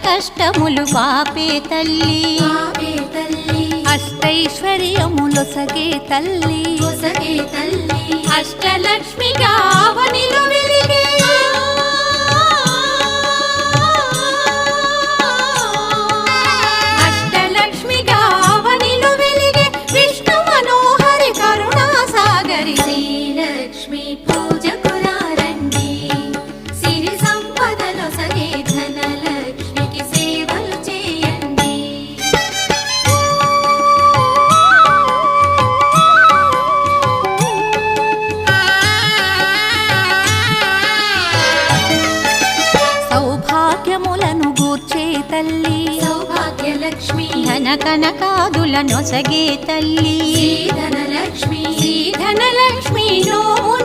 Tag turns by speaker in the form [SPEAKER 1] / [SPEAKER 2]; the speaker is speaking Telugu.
[SPEAKER 1] కష్టములు పాపే తల్లి అష్టైశ్వర్యములొసగే తల్లి అష్టలక్ష్మిగా అవనిలో వెలిగే అష్టలక్ష్మిగా అవనిలో వెలిగే విష్ణు మనోహరి కరుణా సాగరి
[SPEAKER 2] శ్రీలక్ష్మి పూజకు రండి సిరి సంపదలో సగే ధనలక్ష్మికి సేవలు చేయండి
[SPEAKER 1] సౌభాగ్యములను గూర్చే తల్లి
[SPEAKER 2] సౌభాగ్యలక్ష్మి
[SPEAKER 1] ధన కనకాదుల నొసగే తల్లి
[SPEAKER 2] ధనలక్ష్మి
[SPEAKER 1] ధనలక్ష్మి నోము